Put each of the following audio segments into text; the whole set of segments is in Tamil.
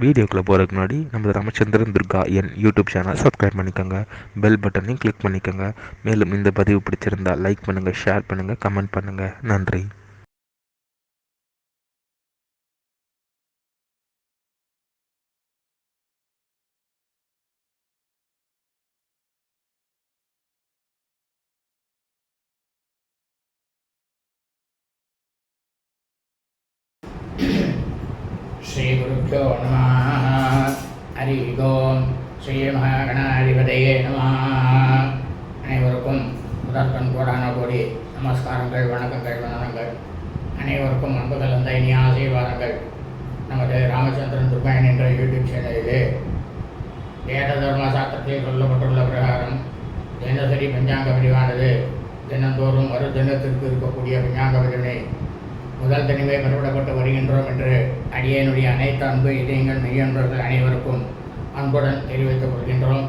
வீடியோக்குள்ளே போகிறதுக்கு முன்னாடி நம்ம ராமச்சந்திரன் துர்கா என் யூடியூப் சேனல் சப்ஸ்கிரைப் பண்ணிக்கோங்க, பெல் பட்டனையும் கிளிக் பண்ணிக்கோங்க. மேலும் இந்த பதிவு பிடிச்சிருந்தால் லைக் பண்ணுங்கள், ஷேர் பண்ணுங்கள், கமெண்ட் பண்ணுங்கள். நன்றி. श्रीगुरुभ्यो नमः. हरि ओम. ஸ்ரீ மகாகணாதிபதியே நமः. அனைவருக்கும் முதற்கண் கோடான கோடி நமஸ்காரங்கள், வணக்கங்கள், வந்தனங்கள். அனைவருக்கும் அன்பு கலந்த இனிய ஆசீர்வாதங்கள். நமது ராமச்சந்திரன் துர்காயன் என்ற யூடியூப் சேனலிலே வேத தர்ம சாஸ்திரத்தில் சொல்லப்பட்டுள்ள பிரகாரம் தினசரி பஞ்சாங்க பிரிவானது தினந்தோறும் ஒரு தினத்திற்கு இருக்கக்கூடிய பஞ்சாங்க பிரிவினை முதல் தனிமை பெறப்படப்பட்டு வருகின்றோம் என்று அடியனுடைய அனைத்து அன்பு இதயங்கள் மெய்யன்பர்கள் அனைவருக்கும் அன்புடன் தெரிவித்துக் கொள்கின்றோம்.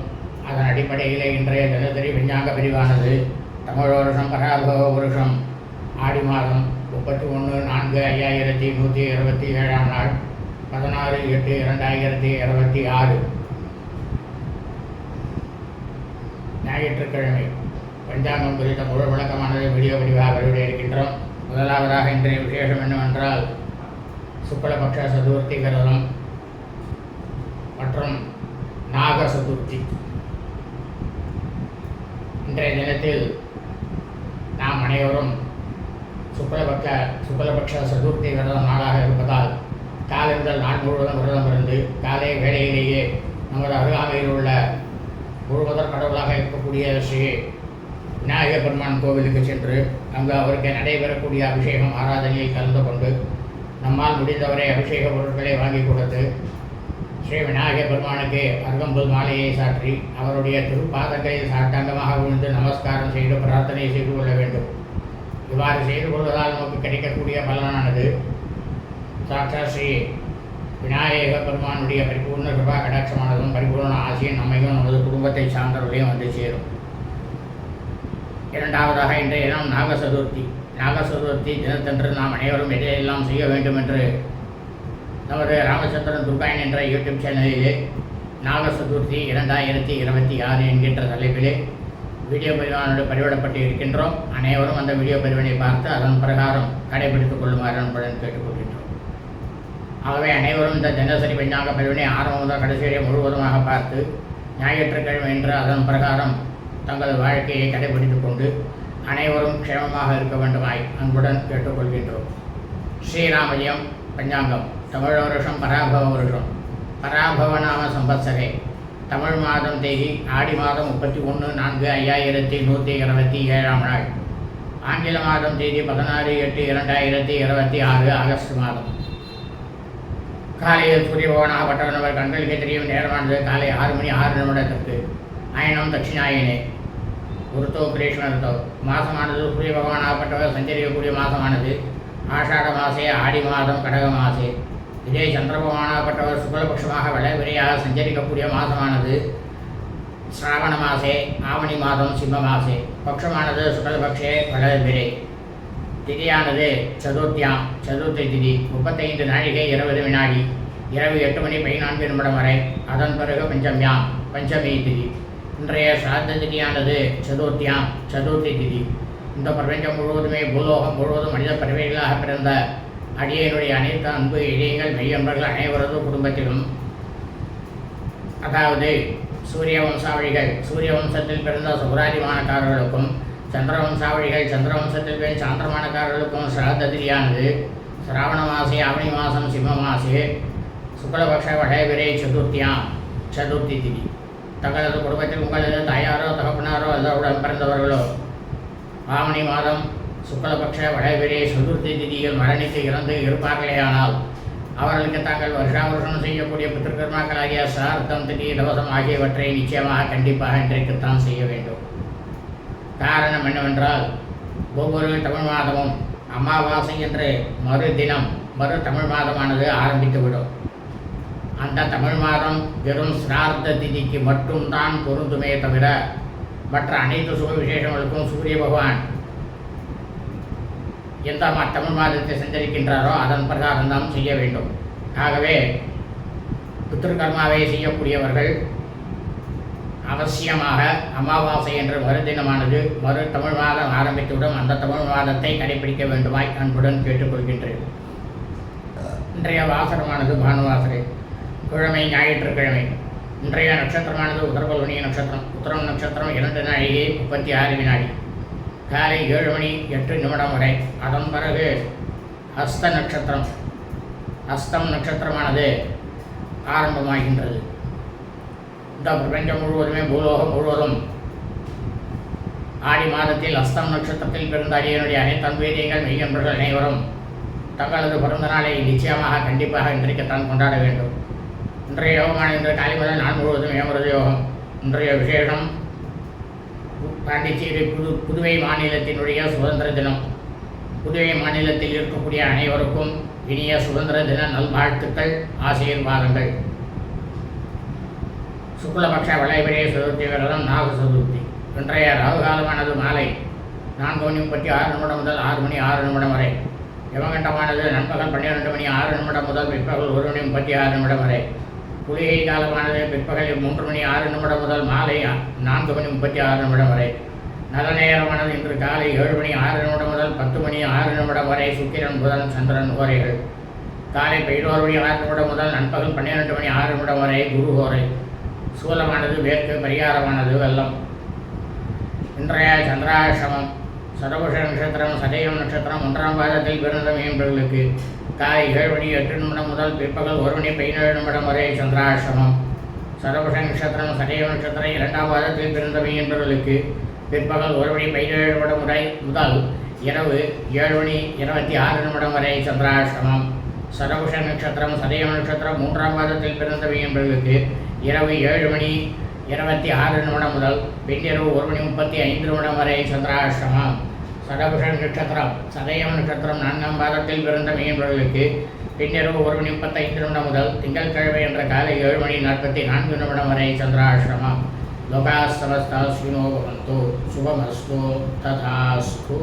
அதன் அடிப்படையில் இன்றைய தினசரி பஞ்சாங்க பிரிவானது தமிழ் வருஷம் பராபவ வருஷம் ஆடி மாதம் 31/4/5127 நாள் 16/8/2026 ஞாயிற்றுக்கிழமை பஞ்சாங்கம் குறித்த முழு விளக்கமானது வீடியோ பதிவாக வெளியிட இருக்கின்றோம். முதலாவதாக இன்றைய விசேஷம் என்னவென்றால் சுக்லபக்ஷ சதுர்த்தி விரதம் மற்றும் நாக சதுர்த்தி. இன்றைய தினத்தில் நாம் அனைவரும் சுக்லபக்ஷ சதுர்த்தி விரதம் நாளாக இருப்பதால் காலை முதல் நாள் முழுவதும் விரதம் இருந்து காலை வேளையிலேயே நமது அருகாமையில் உள்ள முழுவதற் கடவுளாக இருக்கக்கூடிய ஸ்ரீ விநாயகர் பெருமான் கோவிலுக்கு சென்று அங்கு அவருக்கு நடைபெறக்கூடிய அபிஷேகம் ஆராதனையில் கலந்து கொண்டு நம்மால் முடிந்தவரை அபிஷேக பொருட்களை வாங்கி கொடுத்து ஸ்ரீ விநாயகர் பெருமானுக்கு அருகம்புல் மாலையை சாற்றி அவருடைய திருப்பாதங்களில் சாட்டாங்கமாக விழுந்து நமஸ்காரம் செய்து பிரார்த்தனை செய்து கொள்ள வேண்டும். இவ்வாறு செய்து கொள்வதால் நமக்கு கிடைக்கக்கூடிய பலனானது சாட்சாத் ஸ்ரீ விநாயகர் பெருமானுடைய பரிபூர்ண கிருபா கடாட்சமானதும் பரிபூர்ண ஆசையும் நம்மையும் நமது குடும்பத்தை சார்ந்தவர்களையும் வந்து சேரும். இரண்டாவதாக இன்றைய தினம் நாக சதுர்த்தி. நாக சதுர்த்தி தினத்தன்று நாம் அனைவரும் எதையெல்லாம் செய்ய வேண்டும் என்று நமது ராமச்சந்திரன் துர்காயன் என்ற யூடியூப் சேனலிலே நாக சதுர்த்தி 2026 என்கின்ற தலைப்பிலே வீடியோ பதிவானோடு பதிவிடப்பட்டு இருக்கின்றோம். அனைவரும் அந்த வீடியோ பதிவினை பார்த்து அதன் பிரகாரம் கடைபிடித்துக் கொள்ளுமாறு அன்புடன் கேட்டுக்கொள்கின்றோம். ஆகவே அனைவரும் இந்த தினசரி பஞ்சாங்க பதிவினை ஆரம்பம் முதல் கடைசி வரை முழுவதுமாக பார்த்து ஞாயிற்றுக்கிழமை என்று அதன் பிரகாரம் தங்கள் வாழ்க்கையை கடைபிடித்துக் கொண்டு அனைவரும் க்ஷேமமாக இருக்க வேண்டுமாய் அன்புடன் கேட்டுக்கொள்கின்றோம். ஸ்ரீராமஜயம் பஞ்சாங்கம் தமிழ் வருஷம் பராபவ வருஷம் பராபவ நாம சம்பத்சரே தமிழ் மாதம் தேதி ஆடி மாதம் 31/4/5127 நாள், ஆங்கில மாதம் தேதி 16/8/2026 ஆகஸ்ட் மாதம். காலையில் சூரிய பகவானாகப்பட்டவர் நம்ம கண்களுக்கு தெரியும் நேரமானது காலை 6:06 அயனம் தட்சிணாயனே குருத்தோ கிரீஷ்மருத்தோ. மாதமானது சூரிய பகவானாகப்பட்டவர் சஞ்சரிக்கக்கூடிய மாதமானது ஆஷாட மாசே ஆடி மாதம் கடக மாசே. இதே சந்திர பகவானாகப்பட்டவர் சுக்லபக்ஷமாக வளவிரையாக சஞ்சரிக்கக்கூடிய மாதமானது ஸ்ராவண மாசே ஆவணி மாதம் சிம்ம மாசே. பக்ஷமானது சுக்லபக்ஷே வளவிரை. திதியானது சதுர்த்தியாம் சதுர்த்தி திதி 35 நாழிகை 20 வினாடி இரவு 8:14 வரை. அதன் பிறகு பஞ்சமியாம் பஞ்சமி திதி. இன்றைய சாத்த திதியானது சதுர்த்தியாம் சதுர்த்தி திதி. இந்த பிரபஞ்சம் முழுவதுமே பூலோகம் முழுவதும் மனித பறவைகளாக பிறந்த அடியனுடைய அனைத்து அன்பு இதயங்கள் மெய்யன்பர்கள் அனைவரது குடும்பத்திலும், அதாவது சூரிய வம்சாவளிகள் சூரிய வம்சத்தில் பிறந்த சுகராதிமானக்காரர்களுக்கும் சந்திர வம்சாவளிகள் சந்திர வம்சத்தில் பிறந்த சாந்திரமானக்காரர்களுக்கும் சிராத்த திதியானது சிராவண மாசே ஆவணி மாதம் சிம்ம மாசே சுக்லபக்ஷ வடவிரை சதுர்த்தியாம் சதுர்த்தி திதி. தங்களது குடும்பத்தில் உங்களது தாயாரோ தகப்பனாரோ அதனுடன் பிறந்தவர்களோ ஆவணி மாதம் சுக்லபக்ஷ வடவிரை சதுர்த்தி திதியில் மரணித்து இறந்து இருப்பார்களேயானால் அவர்களுக்கு தாங்கள் வருஷாவருஷம் செய்யக்கூடிய பித்திருக்கர்மாக்களாகிய சார்த்தம் திதி தவசம் ஆகியவற்றை நிச்சயமாக கண்டிப்பாக இன்றைக்குத்தான் செய்ய வேண்டும். காரணம் என்னவென்றால் ஒவ்வொரு தமிழ் மாதமும் அமாவாசை என்று மறு தினம் மறு தமிழ் மாதமானது ஆரம்பித்துவிடும். அந்த தமிழ் மாதம் வெறும் சிரார்த்த திதிக்கு மட்டும்தான் பொருந்துமே தவிர மற்ற அனைத்து சுப விசேஷங்களுக்கும் சூரிய பகவான் எந்த தமிழ் மாதத்தை சஞ்சரிக்கின்றாரோ அதன் பிரகாரம் தான் செய்ய வேண்டும். ஆகவே பித்ருகர்மாவை செய்யக்கூடியவர்கள் அவசியமாக அமாவாசை என்ற மறுதினமானது மறு தமிழ் மாதம் ஆரம்பித்துவிடும். அந்த தமிழ் மாதத்தை கடைபிடிக்க வேண்டுமாய் அன்புடன் கேட்டுக்கொள்கின்றேன். இன்றைய வாசகமானது பானுவாசரை, கிழமை ஞாயிற்றுக்கிழமை. இன்றைய நட்சத்திரமானது உத்தரபல்வனி நட்சத்திரம். உத்தரம் நட்சத்திரம் 2 நாழிகை 36 வினாடி, காலை 7 மணி 8 நிமிடம் வரை. அதன் பிறகு ஹஸ்த நட்சத்திரம். ஹஸ்தம் நட்சத்திரமானது ஆரம்பமாகின்றது. இந்த பிரபஞ்சம் முழுவதுமே, பூலோகம் முழுவதும் ஆடி மாதத்தில் ஹஸ்தம் நட்சத்திரத்தில் பிறந்த அடியனுடைய அனைத்து அன்பீரியங்கள் மெய்யன்பர்கள் அனைவரும் தங்களது பிறந்த நாளை நிச்சயமாக கண்டிப்பாக இன்றைக்குத்தான் கொண்டாட வேண்டும். இன்றைய யோகமான இன்று காலை முதல் நாள் முழுவதும் ஏமருது யோகம். இன்றைய விசேஷம் பாண்டிச்சேரி புதுவை மாநிலத்தினுடைய சுதந்திர தினம். புதுவை மாநிலத்தில் இருக்கக்கூடிய அனைவருக்கும் இனிய சுதந்திர தின நல்வாழ்த்துக்கள், ஆசீர்வாதங்கள். சுக்லபக்ஷ வளைபிரே சதுர்த்தி விரதம் நாக சதுர்த்தி. இன்றைய ராகுகாலமானது மாலை 4:36 முதல் 6 மணி 6 நிமிடம் வரை. யமகண்டமானது நண்பகல் 12 மணி 6 நிமிடம் முதல் பிற்பகல் 1:36 நிமிடம் வரை. குளிகை காலமானது பிற்பகல் 3 மணி 6 நிமிடம் முதல் மாலை 4:36 நிமிடம் வரை. நல்ல நேரமானது இன்று காலை 7 மணி 6 நிமிடம் முதல் 10 மணி 6 நிமிடம் வரை. சுக்கிரன் புதன் சந்திரன் ஹோரைகள். காலை 11 மணி 6 நிமிடம் முதல் நண்பகல் 12 மணி 6 நிமிடம் வரை குரு ஹோரை. சூலமானது மேற்கு, பரிகாரமானது வெள்ளம். இன்றைய சந்திராசிரமம். சதபுஷ நட்சத்திரம் சதயம் நட்சத்திரம் 1ஆம் பாதத்தில் பிறந்த மீன்பர்களுக்கு காலை 7 மணி 8 நிமிடம் முதல் பிற்பகல் 1 மணி 17 நிமிடம் வரை சந்திராசிரமம். சதபுஷ நட்சத்திரம் சதயம் நட்சத்திரம் 2ஆம் பாதத்தில் பிறந்த மீன்பர்களுக்கு பிற்பகல் 1 மணி 17 நிமிடம் முதல் இரவு 7 மணி 26 நிமிடம் வரை சந்திராசிரமம். சதபுஷ நட்சத்திரம் சதயம் நட்சத்திரம் 3ஆம் பாதத்தில் பிறந்த மீன்பர்களுக்கு இரவு 7 மணி 26 நிமிடம் முதல் பின்னிரவு 1 மணி 35 நிமிடம் வரை சந்திராசிரமம். சதபுஷ நட்சத்திரம் சதயம் நட்சத்திரம் 4ஆம் பாதத்தில் பிறந்த மீன்பர்களுக்கு பின்னிரவு 1 மணி 35 நிமிடம் முதல் திங்கட்கிழமை என்ற காலை 7 மணி 44 நிமிடம் வரை சந்திராசிரமம். லோகாः समस्ताः सुखिनो भवन्तु. शुभमस्तु. तथास्तु.